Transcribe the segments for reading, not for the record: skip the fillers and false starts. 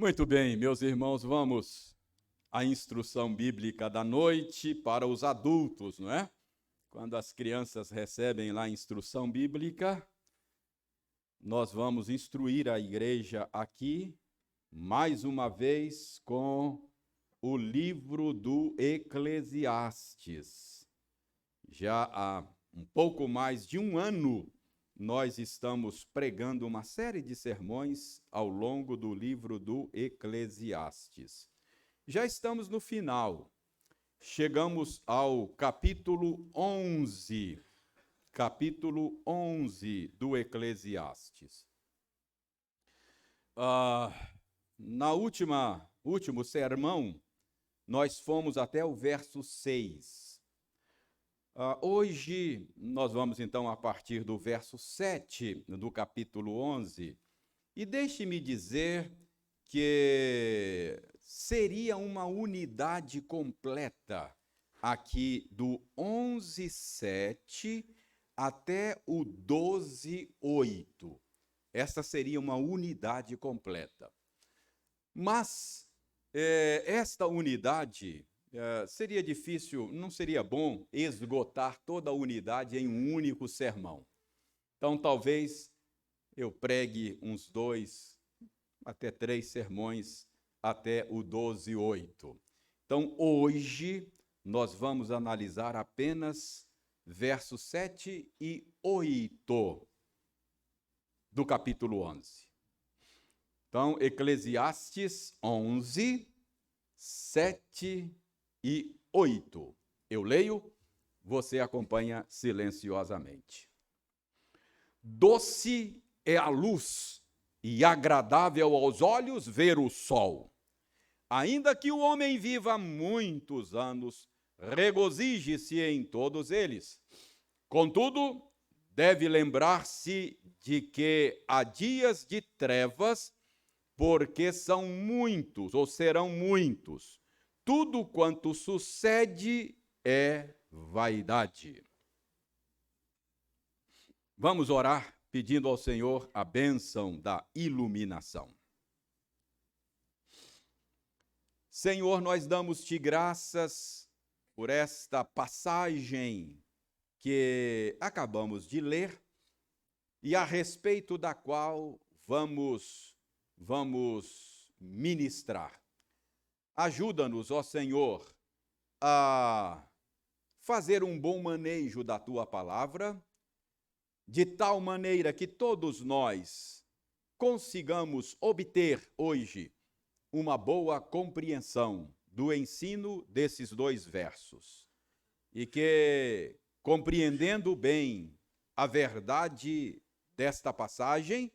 Muito bem, meus irmãos, vamos à instrução bíblica da noite para os adultos, não é? Quando as crianças recebem lá a instrução bíblica, nós vamos instruir a igreja aqui, mais uma vez, com o livro do Eclesiastes. Já há um pouco mais de um ano, nós estamos pregando uma série de sermões ao longo do livro do Eclesiastes. Já estamos no final. Chegamos ao capítulo 11 do Eclesiastes. Na último sermão, nós fomos até o verso 6. Hoje, nós vamos então a partir do verso 7 do capítulo 11, e deixe-me dizer que seria uma unidade completa aqui do 11:7 até o 12:8. Esta seria uma unidade completa. Mas esta unidade seria difícil, não seria bom esgotar toda a unidade em um único sermão. Então, talvez eu pregue uns 2 até 3 sermões até o 12:8. Então, hoje, nós vamos analisar apenas versos 7 e 8 do capítulo 11. Então, Eclesiastes 11, 7 e 8. Eu leio, você acompanha silenciosamente. Doce é a luz e agradável aos olhos ver o sol. Ainda que o homem viva muitos anos, regozije-se em todos eles. Contudo, deve lembrar-se de que há dias de trevas, porque são muitos, ou serão muitos. Tudo quanto sucede é vaidade. Vamos orar pedindo ao Senhor a bênção da iluminação. Senhor, nós damos-te graças por esta passagem que acabamos de ler e a respeito da qual vamos ministrar. Ajuda-nos, ó Senhor, a fazer um bom manejo da tua palavra, de tal maneira que todos nós consigamos obter hoje uma boa compreensão do ensino desses 2 versos. E que, compreendendo bem a verdade desta passagem,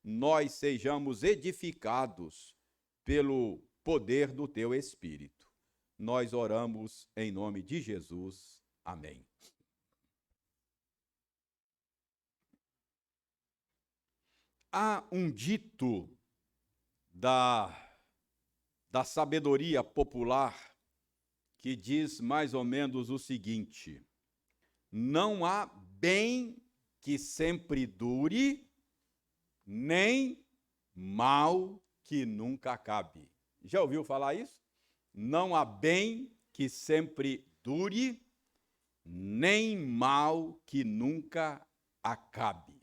nós sejamos edificados pelo poder do teu Espírito. Nós oramos em nome de Jesus. Amém. Há um dito da sabedoria popular que diz mais ou menos o seguinte: não há bem que sempre dure, nem mal que nunca acabe. Já ouviu falar isso? Não há bem que sempre dure, nem mal que nunca acabe.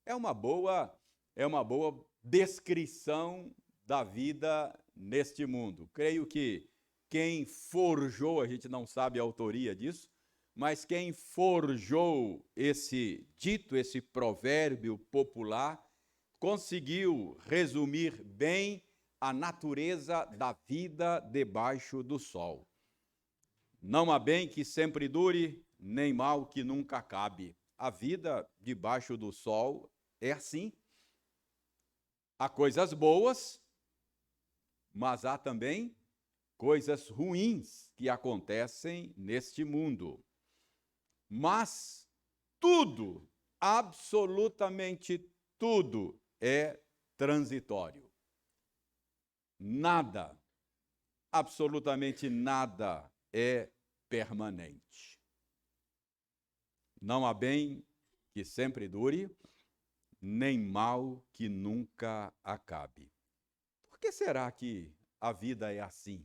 É uma boa descrição da vida neste mundo. Creio que quem forjou, a gente não sabe a autoria disso, mas quem forjou esse dito, esse provérbio popular, conseguiu resumir bem a natureza da vida debaixo do sol. Não há bem que sempre dure, nem mal que nunca acabe. A vida debaixo do sol é assim. Há coisas boas, mas há também coisas ruins que acontecem neste mundo. Mas tudo, absolutamente tudo, é transitório. Nada, absolutamente nada é permanente. Não há bem que sempre dure, nem mal que nunca acabe. Por que será que a vida é assim?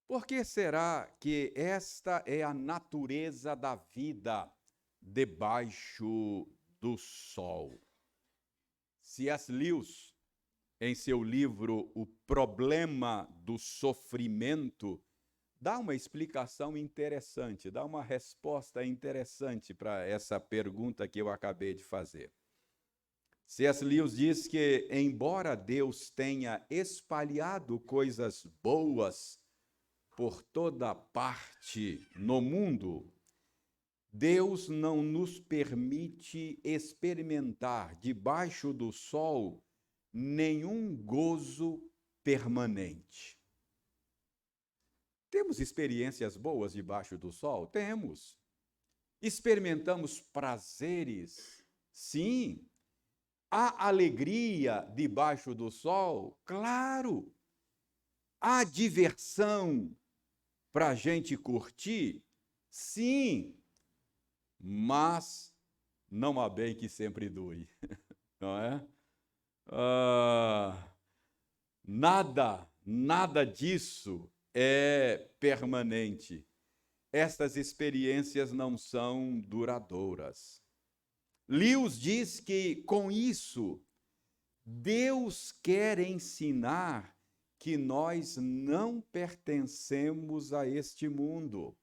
Por que será que esta é a natureza da vida debaixo do sol? C.S. Lewis, em seu livro O Problema do Sofrimento, dá uma explicação interessante, dá uma resposta interessante para essa pergunta que eu acabei de fazer. C.S. Lewis diz que, embora Deus tenha espalhado coisas boas por toda parte no mundo, Deus não nos permite experimentar debaixo do sol nenhum gozo permanente. Temos experiências boas debaixo do sol? Temos. Experimentamos prazeres? Sim. Há alegria debaixo do sol? Claro. Há diversão para a gente curtir? Sim. Mas não há bem que sempre dure, não é? Nada disso é permanente. Estas experiências não são duradouras. Lewis diz que, com isso, Deus quer ensinar que nós não pertencemos a este mundo.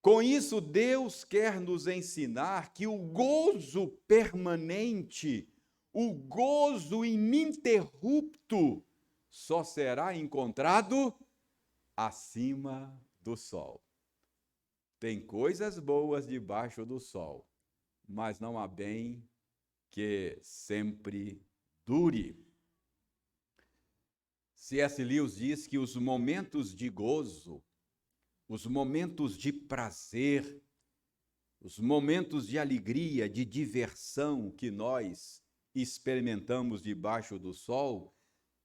Com isso, Deus quer nos ensinar que o gozo permanente, o gozo ininterrupto, só será encontrado acima do sol. Tem coisas boas debaixo do sol, mas não há bem que sempre dure. C.S. Lewis diz que os momentos de gozo, os momentos de prazer, os momentos de alegria, de diversão que nós experimentamos debaixo do sol,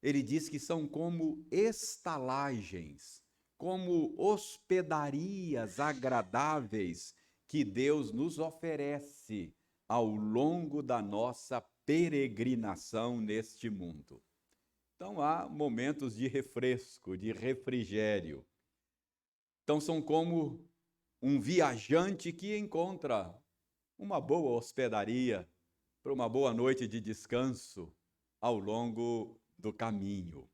ele diz que são como estalagens, como hospedarias agradáveis que Deus nos oferece ao longo da nossa peregrinação neste mundo. Então há momentos de refresco, de refrigério. Então são como um viajante que encontra uma boa hospedaria para uma boa noite de descanso ao longo do caminho.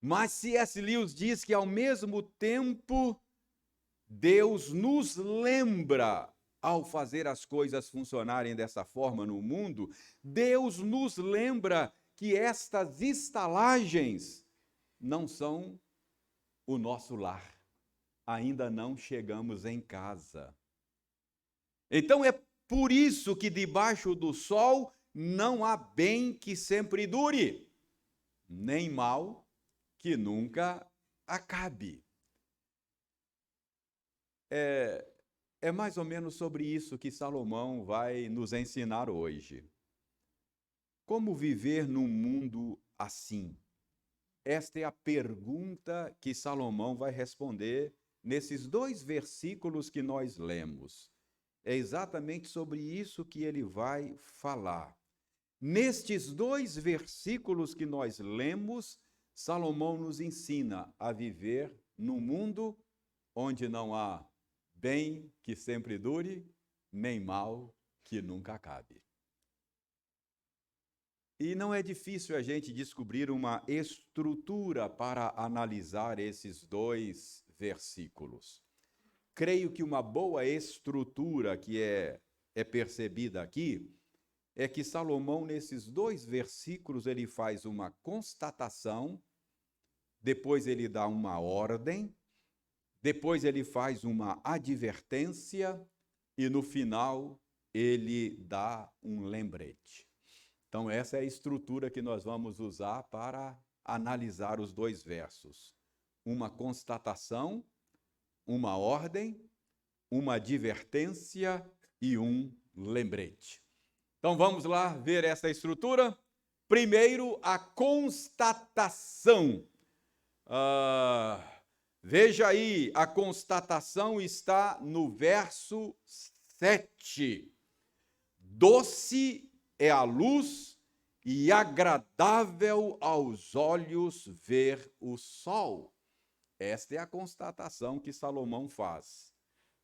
Mas C.S. Lewis diz que, ao mesmo tempo, Deus nos lembra, ao fazer as coisas funcionarem dessa forma no mundo, Deus nos lembra que estas estalagens não são o nosso lar. Ainda não chegamos em casa. Então é por isso que debaixo do sol não há bem que sempre dure, nem mal que nunca acabe. É mais ou menos sobre isso que Salomão vai nos ensinar hoje. Como viver num mundo assim? Esta é a pergunta que Salomão vai responder nesses 2 versículos que nós lemos. É exatamente sobre isso que ele vai falar. Nestes 2 versículos que nós lemos, Salomão nos ensina a viver num mundo onde não há bem que sempre dure, nem mal que nunca acabe. E não é difícil a gente descobrir uma estrutura para analisar esses 2 versículos. Creio que uma boa estrutura que é percebida aqui é que Salomão, nesses 2 versículos, ele faz uma constatação, depois ele dá uma ordem, depois ele faz uma advertência e, no final, ele dá um lembrete. Então, essa é a estrutura que nós vamos usar para analisar os 2 versos. Uma constatação, uma ordem, uma advertência e um lembrete. Então, vamos lá ver essa estrutura. Primeiro, a constatação. Veja aí, a constatação está no verso 7. Doce é a luz e agradável aos olhos ver o sol. Esta é a constatação que Salomão faz.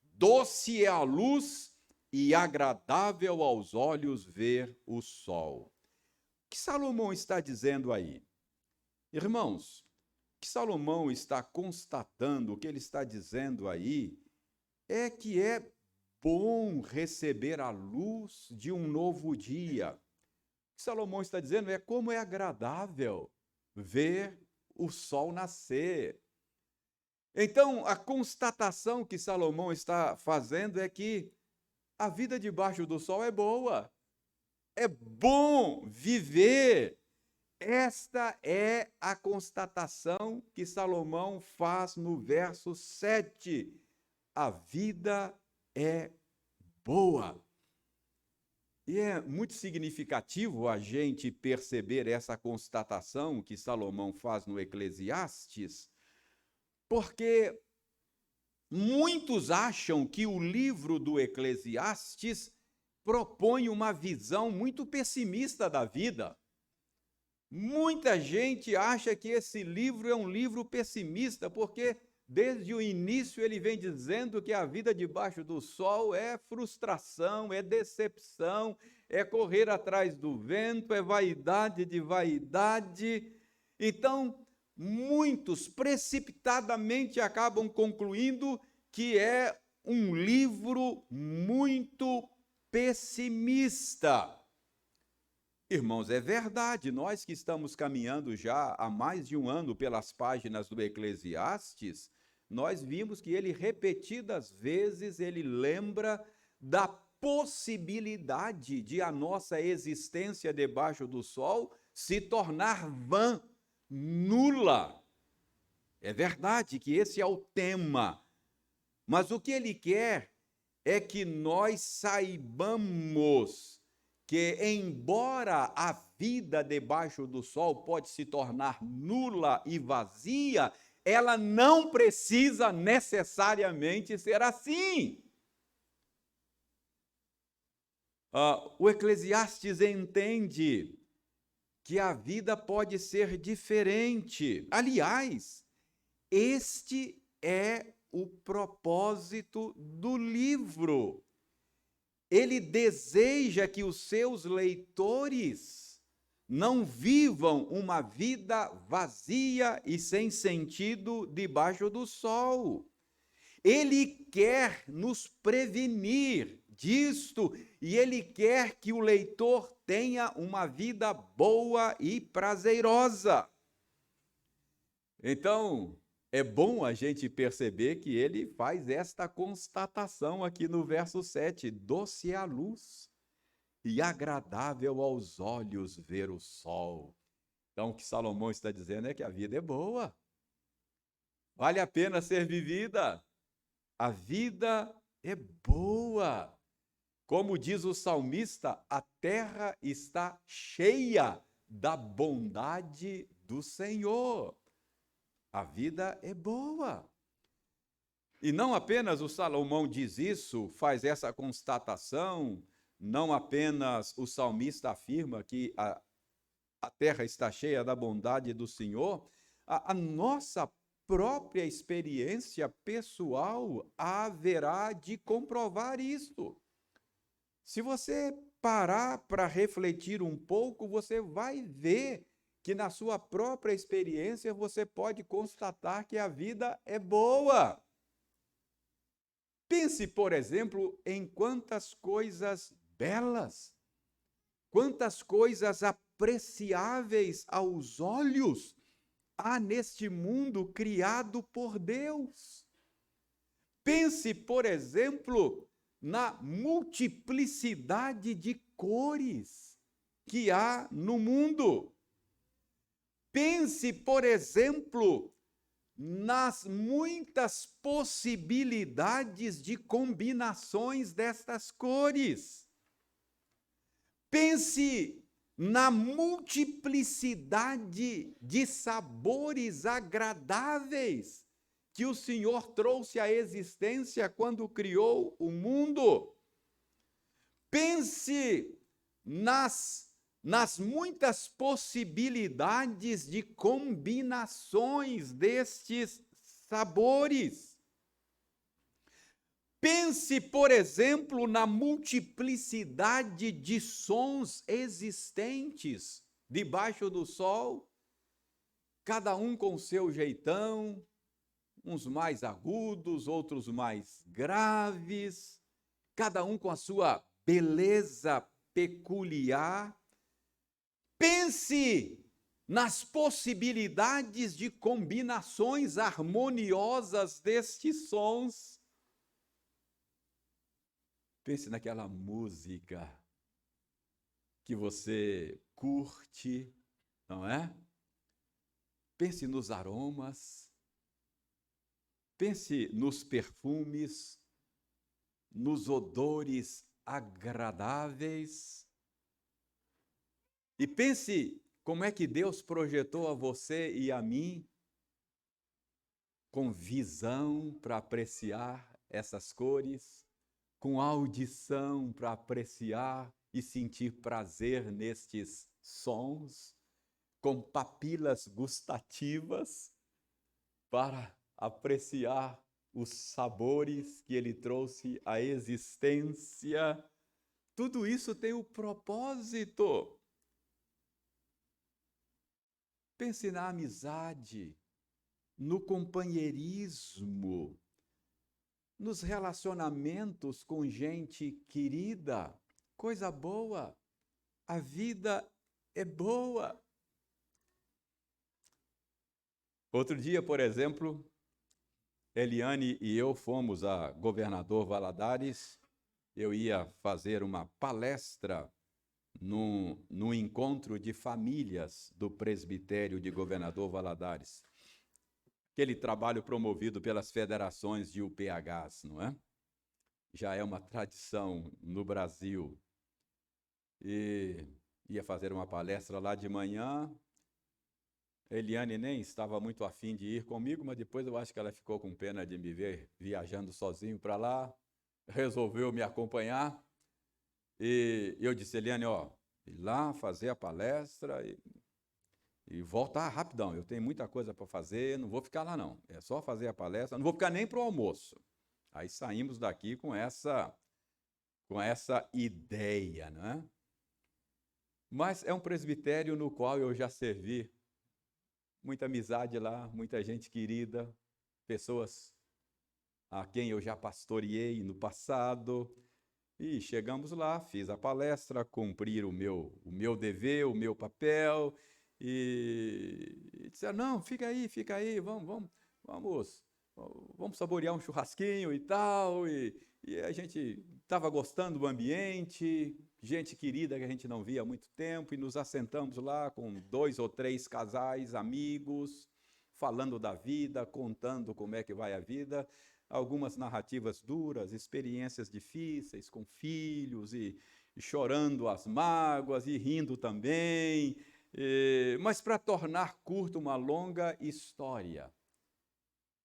Doce é a luz e agradável aos olhos ver o sol. O que Salomão está dizendo aí? Irmãos, o que Salomão está constatando, o que ele está dizendo aí, é que é bom receber a luz de um novo dia. O que Salomão está dizendo é como é agradável ver o sol nascer. Então, a constatação que Salomão está fazendo é que a vida debaixo do sol é boa. É bom viver. Esta é a constatação que Salomão faz no verso 7. A vida é boa. E é muito significativo a gente perceber essa constatação que Salomão faz no Eclesiastes, porque muitos acham que o livro do Eclesiastes propõe uma visão muito pessimista da vida. Muita gente acha que esse livro é um livro pessimista, porque desde o início ele vem dizendo que a vida debaixo do sol é frustração, é decepção, é correr atrás do vento, é vaidade de vaidade. Então, muitos precipitadamente acabam concluindo que é um livro muito pessimista. Irmãos, é verdade, nós que estamos caminhando já há mais de um ano pelas páginas do Eclesiastes, nós vimos que ele repetidas vezes ele lembra da possibilidade de a nossa existência debaixo do sol se tornar vã, nula. É verdade que esse é o tema, mas o que ele quer é que nós saibamos que, embora a vida debaixo do sol pode se tornar nula e vazia, ela não precisa necessariamente ser assim. O Eclesiastes entende que a vida pode ser diferente. Aliás, este é o propósito do livro. Ele deseja que os seus leitores não vivam uma vida vazia e sem sentido debaixo do sol. Ele quer nos prevenir disto e ele quer que o leitor tenha uma vida boa e prazerosa. Então, é bom a gente perceber que ele faz esta constatação aqui no verso 7. Doce é a luz e agradável aos olhos ver o sol. Então, o que Salomão está dizendo é que a vida é boa. Vale a pena ser vivida. A vida é boa. Como diz o salmista, a terra está cheia da bondade do Senhor. A vida é boa. E não apenas o Salomão diz isso, faz essa constatação, não apenas o salmista afirma que a terra está cheia da bondade do Senhor, a nossa própria experiência pessoal haverá de comprovar isto. Se você parar para refletir um pouco, você vai ver que na sua própria experiência você pode constatar que a vida é boa. Pense, por exemplo, em quantas coisas belas, quantas coisas apreciáveis aos olhos há neste mundo criado por Deus. Pense, por exemplo, na multiplicidade de cores que há no mundo. Pense, por exemplo, nas muitas possibilidades de combinações destas cores. Pense na multiplicidade de sabores agradáveis que o Senhor trouxe à existência quando criou o mundo. Pense nas nas muitas possibilidades de combinações destes sabores. Pense, por exemplo, na multiplicidade de sons existentes debaixo do sol, cada um com seu jeitão, uns mais agudos, outros mais graves, cada um com a sua beleza peculiar. Pense nas possibilidades de combinações harmoniosas destes sons. Pense naquela música que você curte, não é? Pense nos aromas, pense nos perfumes, nos odores agradáveis. E pense como é que Deus projetou a você e a mim com visão para apreciar essas cores, com audição para apreciar e sentir prazer nestes sons, com papilas gustativas para apreciar os sabores que Ele trouxe à existência. Tudo isso tem o propósito. Pense na amizade, no companheirismo, nos relacionamentos com gente querida. Coisa boa. A vida é boa. Outro dia, por exemplo, Eliane e eu fomos a Governador Valadares. Eu ia fazer uma palestra no encontro de famílias do presbitério de Governador Valadares. Aquele trabalho promovido pelas federações de UPHs, não é? Já é uma tradição no Brasil. E ia fazer uma palestra lá de manhã. Eliane nem estava muito afim de ir comigo, mas depois eu acho que ela ficou com pena de me ver viajando sozinho para lá, resolveu me acompanhar. E eu disse, Eliane, ir lá fazer a palestra e voltar rapidão. Eu tenho muita coisa para fazer, não vou ficar lá não. É só fazer a palestra, não vou ficar nem para o almoço. Aí saímos daqui com essa ideia, né? Mas é um presbitério no qual eu já servi. Muita amizade lá, muita gente querida, pessoas a quem eu já pastoreei no passado. E chegamos lá, fiz a palestra, cumpri o meu dever, o meu papel, e disseram, não, fica aí, vamos saborear um churrasquinho e tal, e a gente estava gostando do ambiente, gente querida que a gente não via há muito tempo, e nos assentamos lá com 2 ou 3 casais, amigos, falando da vida, contando como é que vai a vida, algumas narrativas duras, experiências difíceis com filhos, e chorando as mágoas, e rindo também, mas para tornar curta uma longa história,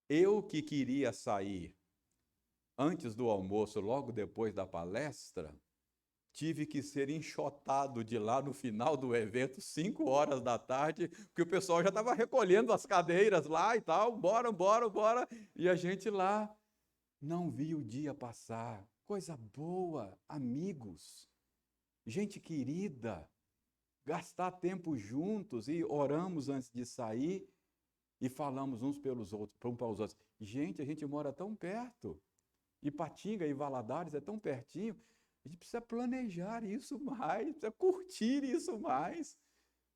eu que queria sair antes do almoço, logo depois da palestra, tive que ser enxotado de lá no final do evento, 5 horas da tarde, porque o pessoal já estava recolhendo as cadeiras lá e tal, bora, e a gente lá não via o dia passar. Coisa boa, amigos, gente querida, gastar tempo juntos, e oramos antes de sair e falamos uns pelos outros, um para os outros. Gente, a gente mora tão perto, Ipatinga e Valadares é tão pertinho, a gente precisa planejar isso mais, precisa curtir isso mais,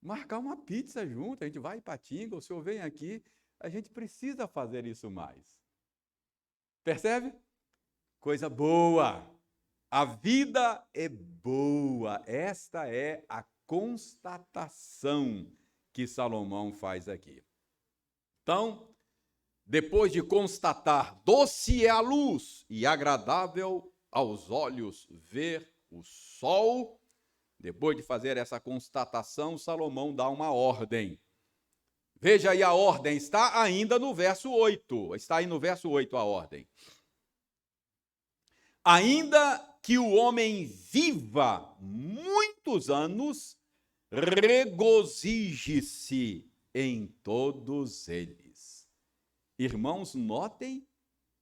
marcar uma pizza junto, a gente vai em Ipatinga, o senhor vem aqui, a gente precisa fazer isso mais. Percebe? Coisa boa. A vida é boa. Esta é a constatação que Salomão faz aqui. Então, depois de constatar, doce é a luz e agradável aos olhos ver o sol, depois de fazer essa constatação, Salomão dá uma ordem. Veja aí a ordem, está ainda no verso 8, está aí no verso 8 a ordem. Ainda que o homem viva muitos anos, regozije-se em todos eles. Irmãos, notem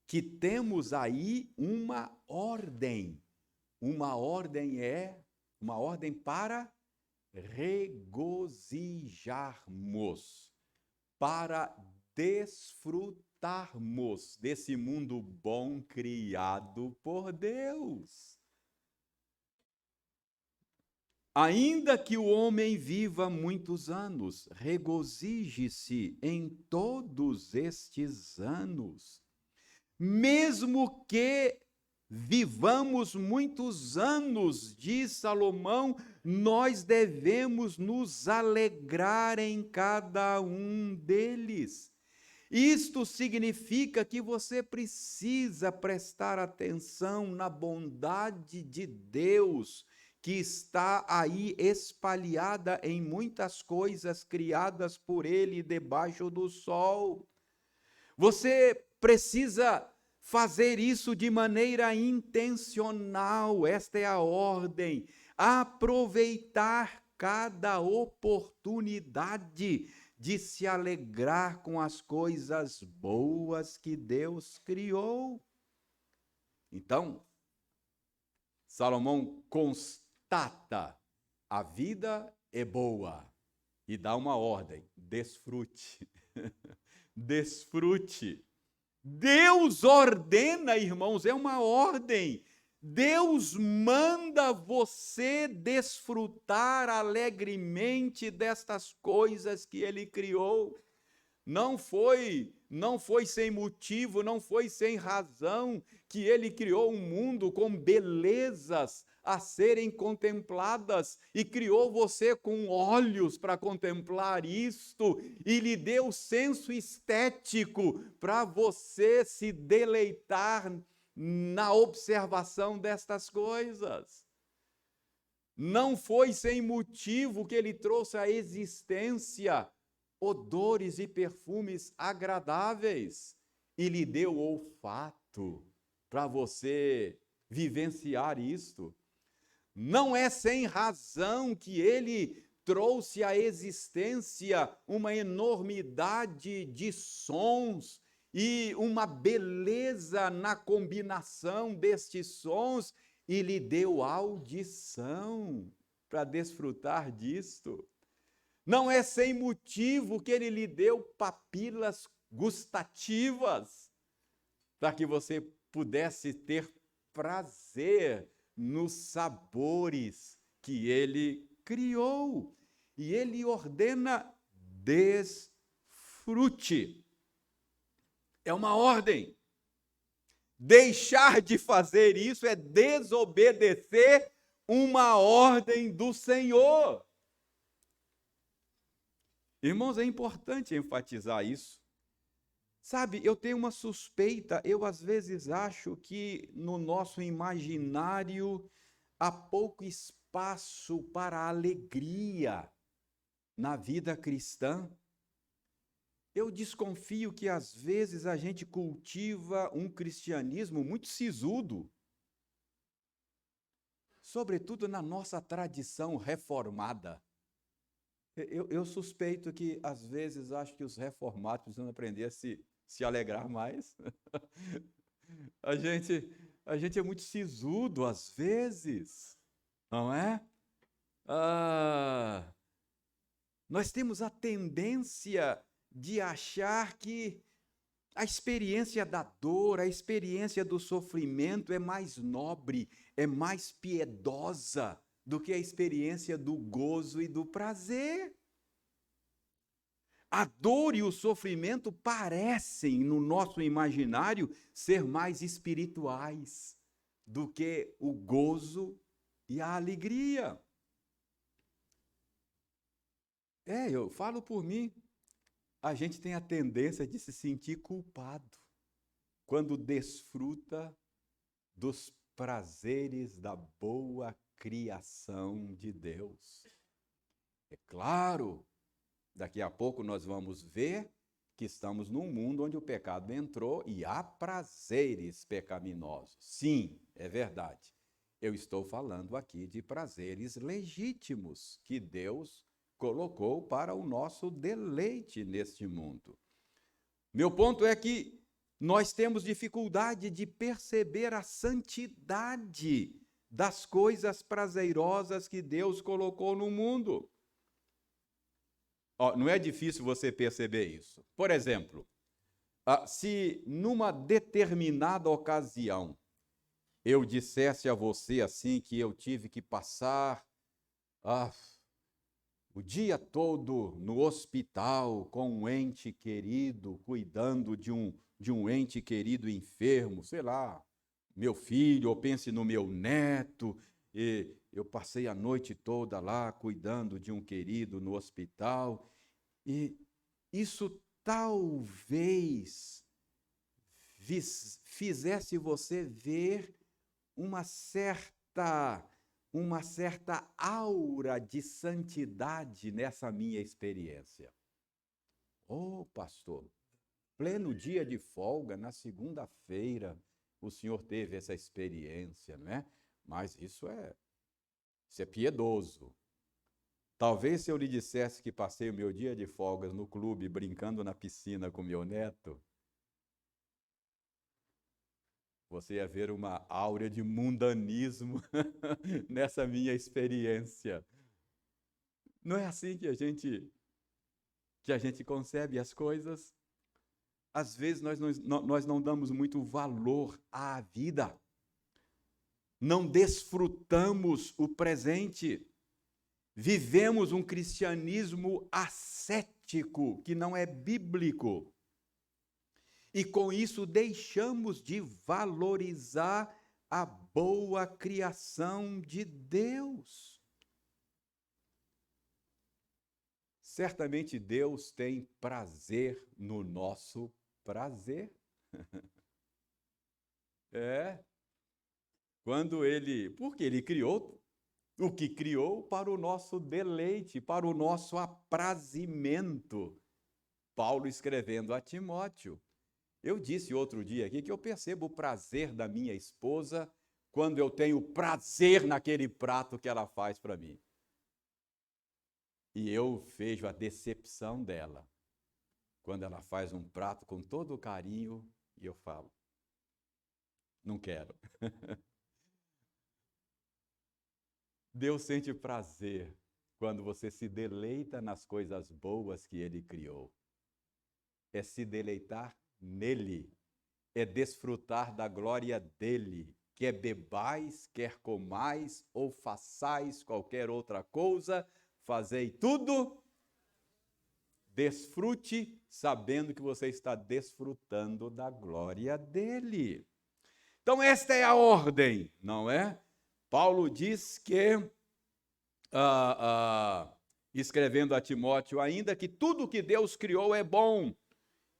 que temos aí uma ordem. Uma ordem para regozijarmos, para desfrutarmos desse mundo bom criado por Deus. Ainda que o homem viva muitos anos, regozije-se em todos estes anos. Mesmo que vivamos muitos anos, diz Salomão, nós devemos nos alegrar em cada um deles. Isto significa que você precisa prestar atenção na bondade de Deus, que está aí espalhada em muitas coisas criadas por Ele debaixo do sol. Você precisa fazer isso de maneira intencional, esta é a ordem. Aproveitar cada oportunidade de se alegrar com as coisas boas que Deus criou. Então, Salomão constata: a vida é boa e dá uma ordem: desfrute. Desfrute. Deus ordena, irmãos, é uma ordem. Deus manda você desfrutar alegremente destas coisas que Ele criou. Não foi sem motivo, não foi sem razão que Ele criou um mundo com belezas a serem contempladas e criou você com olhos para contemplar isto e lhe deu senso estético para você se deleitar na observação destas coisas. Não foi sem motivo que Ele trouxe à existência odores e perfumes agradáveis e lhe deu olfato para você vivenciar isto. Não é sem razão que Ele trouxe à existência uma enormidade de sons e uma beleza na combinação destes sons e lhe deu audição para desfrutar disto. Não é sem motivo que Ele lhe deu papilas gustativas para que você pudesse ter prazer nos sabores que Ele criou. E Ele ordena: desfrute. É uma ordem. Deixar de fazer isso é desobedecer uma ordem do Senhor. Irmãos, é importante enfatizar isso. Sabe, eu tenho uma suspeita, eu às vezes acho que no nosso imaginário há pouco espaço para alegria na vida cristã. Eu desconfio que às vezes a gente cultiva um cristianismo muito sisudo, sobretudo na nossa tradição reformada. Eu suspeito que, às vezes, acho que os reformados precisam aprender a se alegrar mais. A gente é muito sisudo, às vezes, não é? Nós temos a tendência de achar que a experiência da dor, a experiência do sofrimento é mais nobre, é mais piedosa do que a experiência do gozo e do prazer. A dor e o sofrimento parecem, no nosso imaginário, ser mais espirituais do que o gozo e a alegria. Eu falo por mim, a gente tem a tendência de se sentir culpado quando desfruta dos prazeres da boa criação de Deus. É claro, daqui a pouco nós vamos ver que estamos num mundo onde o pecado entrou e há prazeres pecaminosos. Sim, é verdade. Eu estou falando aqui de prazeres legítimos que Deus colocou para o nosso deleite neste mundo. Meu ponto é que nós temos dificuldade de perceber a santidade das coisas prazerosas que Deus colocou no mundo. Não é difícil você perceber isso. Por exemplo, se numa determinada ocasião eu dissesse a você assim que eu tive que passar o dia todo no hospital com um ente querido, cuidando de um ente querido enfermo, sei lá, meu filho, ou pense no meu neto, e eu passei a noite toda lá cuidando de um querido no hospital, e isso talvez fizesse você ver uma certa aura de santidade nessa minha experiência. Pastor, pleno dia de folga, na segunda-feira, o senhor teve essa experiência, não é? Mas isso é piedoso. Talvez se eu lhe dissesse que passei o meu dia de folgas no clube, brincando na piscina com meu neto, você ia ver uma áurea de mundanismo nessa minha experiência. Não é assim que a gente concebe as coisas? Às vezes nós não damos muito valor à vida. Não desfrutamos o presente. Vivemos um cristianismo ascético, que não é bíblico. E com isso deixamos de valorizar a boa criação de Deus. Certamente Deus tem prazer no nosso prazer. Porque Ele criou o que criou para o nosso deleite, para o nosso aprazimento. Paulo escrevendo a Timóteo. Eu disse outro dia aqui que eu percebo o prazer da minha esposa quando eu tenho prazer naquele prato que ela faz para mim. E eu vejo a decepção dela quando ela faz um prato com todo o carinho e eu falo, não quero. Deus sente prazer quando você se deleita nas coisas boas que Ele criou. É se deleitar nele, é desfrutar da glória dele, quer bebais, quer comais ou façais qualquer outra coisa, fazei tudo, desfrute, sabendo que você está desfrutando da glória dele. Então esta é a ordem, não é? Paulo diz que, escrevendo a Timóteo, ainda que tudo que Deus criou é bom,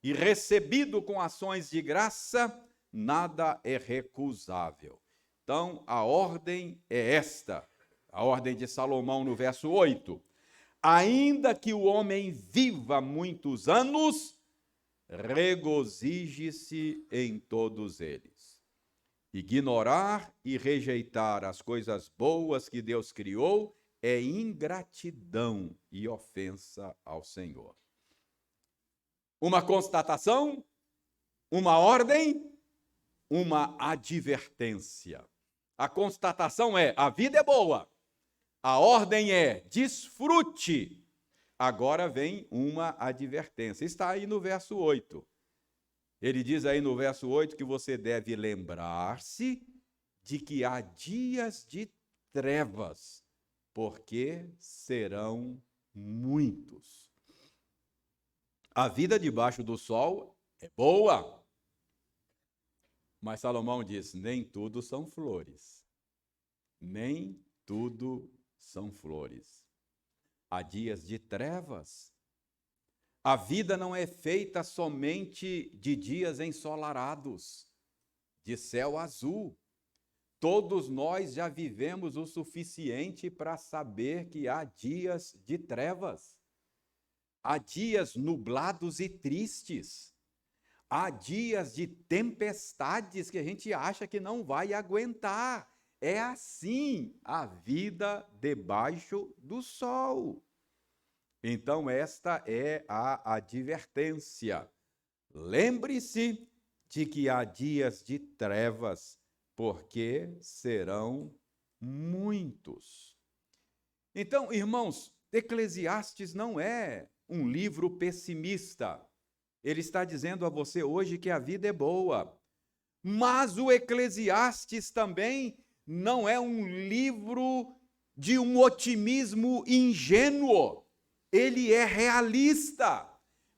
e recebido com ações de graça, nada é recusável. Então, a ordem é esta, a ordem de Salomão no verso 8. Ainda que o homem viva muitos anos, regozije-se em todos eles. Ignorar e rejeitar as coisas boas que Deus criou é ingratidão e ofensa ao Senhor. Uma constatação, uma ordem, uma advertência. A constatação é: a vida é boa. A ordem é: desfrute. Agora vem uma advertência. Está aí no verso 8. Ele diz aí no verso 8 que você deve lembrar-se de que há dias de trevas, porque serão muitos. A vida debaixo do sol é boa, mas Salomão diz, nem tudo são flores. Nem tudo são flores. Há dias de trevas. A vida não é feita somente de dias ensolarados, de céu azul. Todos nós já vivemos o suficiente para saber que há dias de trevas. Há dias nublados e tristes. Há dias de tempestades que a gente acha que não vai aguentar. é assim a vida debaixo do sol. Então, esta é a advertência. Lembre-se de que há dias de trevas, porque serão muitos. Então, irmãos, Eclesiastes não é um livro pessimista. Ele está dizendo a você hoje que a vida é boa. Mas o Eclesiastes também não é um livro de um otimismo ingênuo. Ele é realista.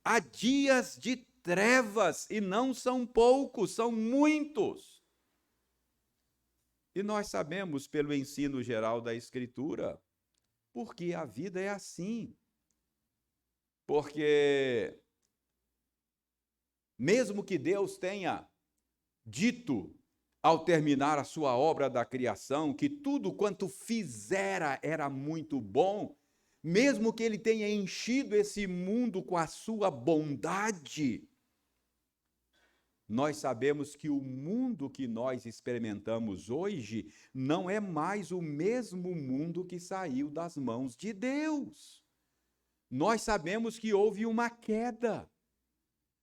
Há dias de trevas e não são poucos, são muitos. E nós sabemos pelo ensino geral da Escritura, porque a vida é assim. Porque mesmo que Deus tenha dito, ao terminar a sua obra da criação, que tudo quanto fizera era muito bom, mesmo que ele tenha enchido esse mundo com a sua bondade, nós sabemos que o mundo que nós experimentamos hoje não é mais o mesmo mundo que saiu das mãos de Deus. Nós sabemos que houve uma queda.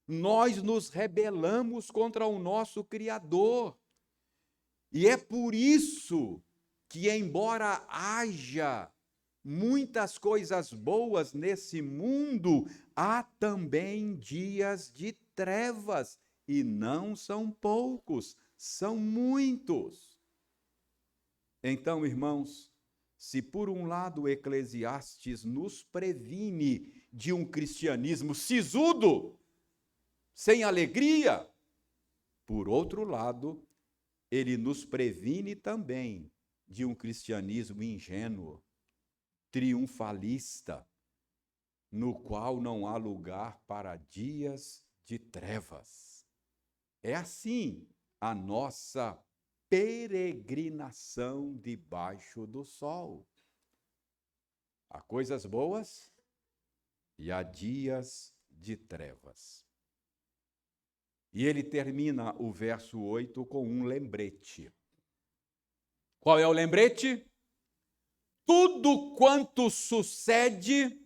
Nós nos rebelamos contra o nosso Criador. E é por isso que, embora haja muitas coisas boas nesse mundo, há também dias de trevas, e não são poucos, são muitos. Então, irmãos, se por um lado Eclesiastes nos previne de um cristianismo sisudo, sem alegria, por outro lado, ele nos previne também de um cristianismo ingênuo, triunfalista, no qual não há lugar para dias de trevas. É assim a nossa peregrinação debaixo do sol. Há coisas boas e há dias de trevas. E ele termina o verso 8 com um lembrete. Qual é o lembrete? Tudo quanto sucede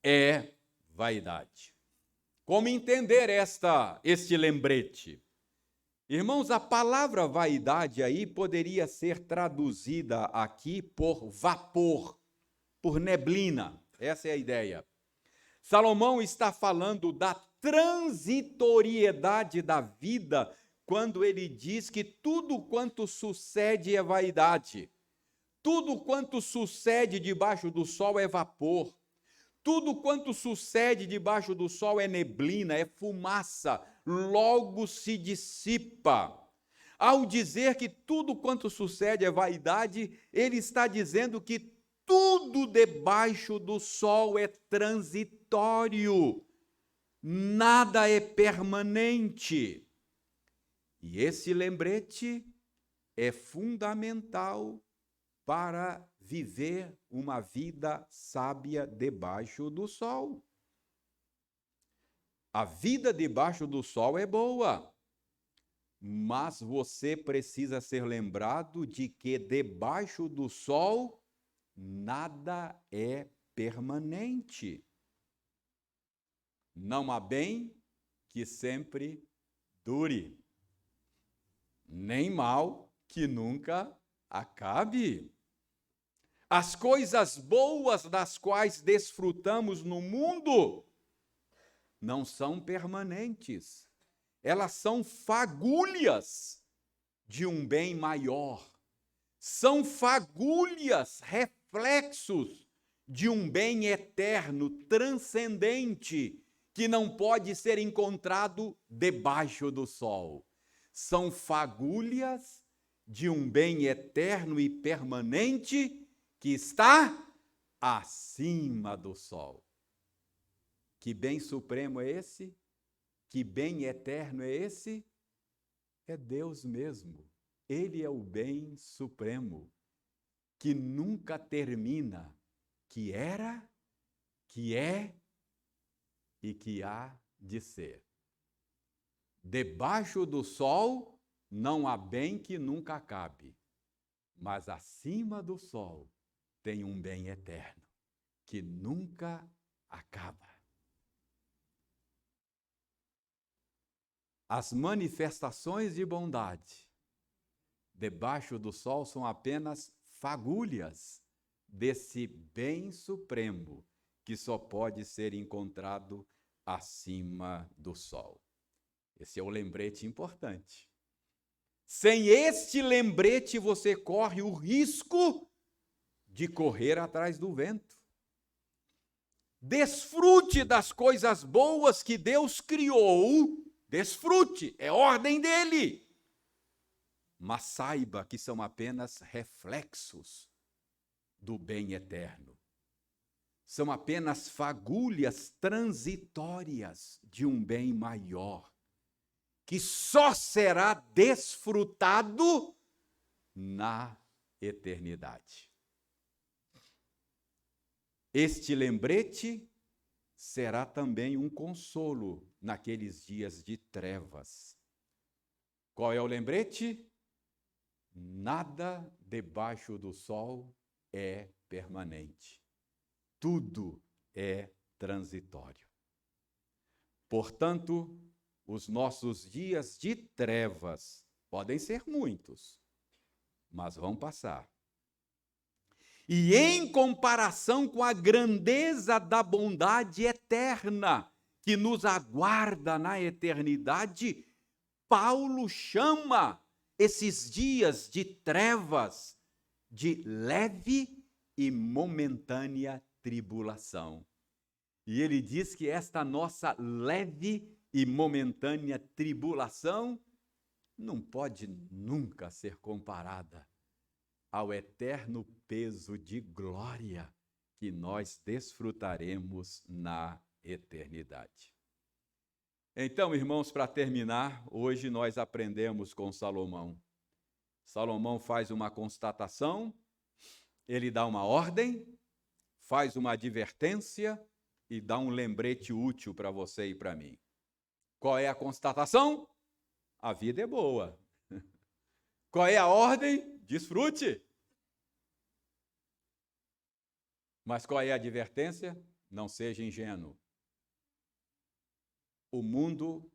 é vaidade. Como entender este lembrete? Irmãos, a palavra vaidade aí poderia ser traduzida aqui por vapor, por neblina. Essa é a ideia. Salomão está falando da transitoriedade da vida quando ele diz que tudo quanto sucede é vaidade. Tudo quanto sucede debaixo do sol é vapor. Tudo quanto sucede debaixo do sol é neblina, é fumaça, logo se dissipa. Ao dizer que tudo quanto sucede é vaidade, ele está dizendo que tudo debaixo do sol é transitório, nada é permanente. E esse lembrete é fundamental para viver uma vida sábia debaixo do sol. A vida debaixo do sol é boa, mas você precisa ser lembrado de que debaixo do sol nada é permanente. Não há bem que sempre dure, nem mal que nunca acabe. As coisas boas das quais desfrutamos no mundo não são permanentes. Elas são fagulhas de um bem maior. São fagulhas, reflexos de um bem eterno, transcendente, que não pode ser encontrado debaixo do sol. São fagulhas de um bem eterno e permanente que está acima do sol. Que bem supremo é esse? Que bem eterno é esse? É Deus mesmo. Ele é o bem supremo, que nunca termina, que era, que é e que há de ser. Debaixo do sol não há bem que nunca acabe, Mas acima do sol tem um bem eterno, que nunca acaba. As manifestações de bondade debaixo do sol são apenas fagulhas desse bem supremo que só pode ser encontrado acima do sol. Esse é o lembrete importante. Sem este lembrete, você corre o risco de correr atrás do vento. Desfrute das coisas boas que Deus criou. Desfrute, é ordem dele. Mas saiba que são apenas reflexos do bem eterno. São apenas fagulhas transitórias de um bem maior, que só será desfrutado na eternidade. Este lembrete será também um consolo naqueles dias de trevas. Qual é o lembrete? Nada debaixo do sol é permanente. Tudo é transitório. Portanto, os nossos dias de trevas podem ser muitos, mas vão passar. E em comparação com a grandeza da bondade eterna que nos aguarda na eternidade, Paulo chama esses dias de trevas de leve e momentânea tribulação. E ele diz que esta nossa leve e momentânea tribulação não pode nunca ser comparada ao eterno peso de glória que nós desfrutaremos na eternidade. Então, irmãos, para terminar, hoje nós aprendemos com Salomão. Salomão faz uma constatação, ele dá uma ordem, faz uma advertência e dá um lembrete útil para você e para mim. Qual é a constatação? A vida é boa. Qual é a ordem? Desfrute. Mas qual é a advertência? Não seja ingênuo. O mundo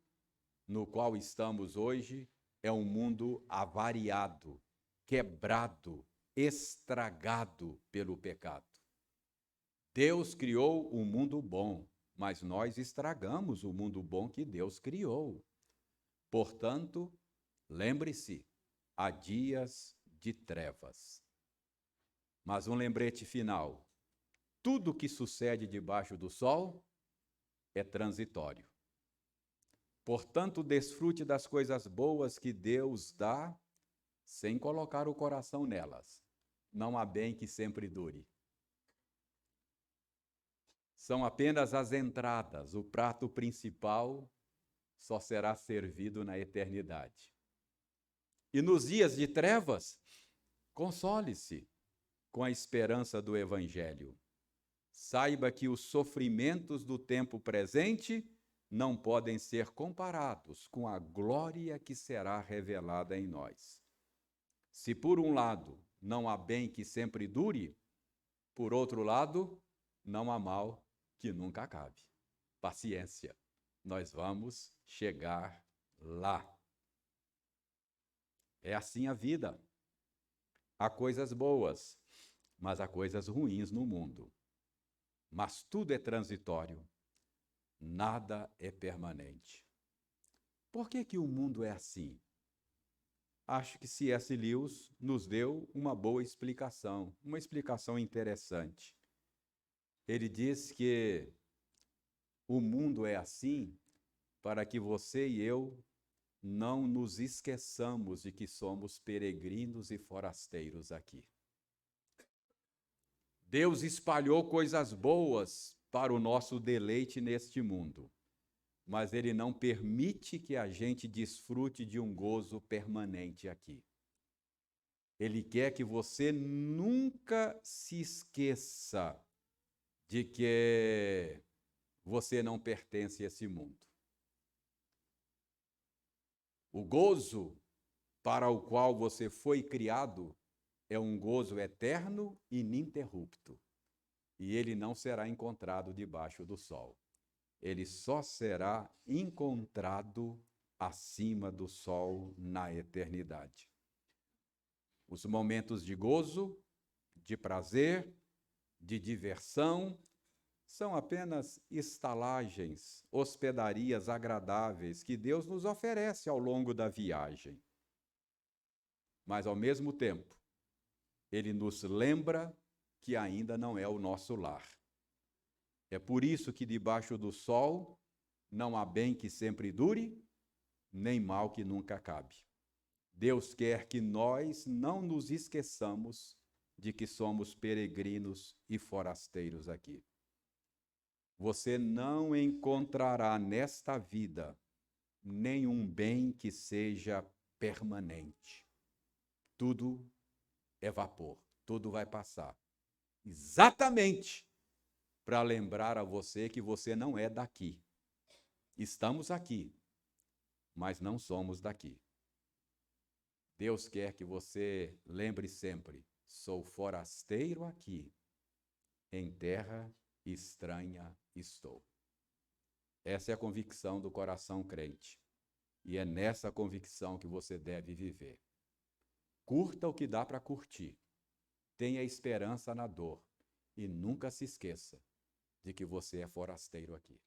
no qual estamos hoje é um mundo avariado, quebrado, estragado pelo pecado. Deus criou um mundo bom, mas nós estragamos o mundo bom que Deus criou. Portanto, lembre-se, há dias de trevas. Mas um lembrete final: tudo que sucede debaixo do sol é transitório. Portanto, desfrute das coisas boas que Deus dá, sem colocar o coração nelas. Não há bem que sempre dure. São apenas as entradas, o prato principal só será servido na eternidade. E nos dias de trevas, console-se com a esperança do Evangelho. Saiba que os sofrimentos do tempo presente não podem ser comparados com a glória que será revelada em nós. Se por um lado não há bem que sempre dure, por outro lado, não há mal que nunca acabe. Paciência, nós vamos chegar lá. É assim a vida. Há coisas boas, mas há coisas ruins no mundo. Mas tudo é transitório. Nada é permanente. Por que o mundo é assim? Acho que C.S. Lewis nos deu uma boa explicação, uma explicação interessante. Ele diz que o mundo é assim para que você e eu não nos esqueçamos de que somos peregrinos e forasteiros aqui. Deus espalhou coisas boas para o nosso deleite neste mundo, mas Ele não permite que a gente desfrute de um gozo permanente aqui. Ele quer que você nunca se esqueça de que você não pertence a esse mundo. O gozo para o qual você foi criado é um gozo eterno e ininterrupto. E ele não será encontrado debaixo do sol. Ele só será encontrado acima do sol na eternidade. Os momentos de gozo, de prazer, de diversão, são apenas estalagens, hospedarias agradáveis que Deus nos oferece ao longo da viagem. Mas, ao mesmo tempo, Ele nos lembra que ainda não é o nosso lar. É por isso que debaixo do sol não há bem que sempre dure, nem mal que nunca acabe. Deus quer que nós não nos esqueçamos de que somos peregrinos e forasteiros aqui. Você não encontrará nesta vida nenhum bem que seja permanente. Tudo é vapor, tudo vai passar. Exatamente para lembrar a você que você não é daqui. Estamos aqui, mas não somos daqui. Deus quer que você lembre sempre: sou forasteiro aqui, em terra estranha estou. Essa é a convicção do coração crente. E é nessa convicção que você deve viver. Curta o que dá para curtir. Tenha esperança na dor. E nunca se esqueça de que você é forasteiro aqui.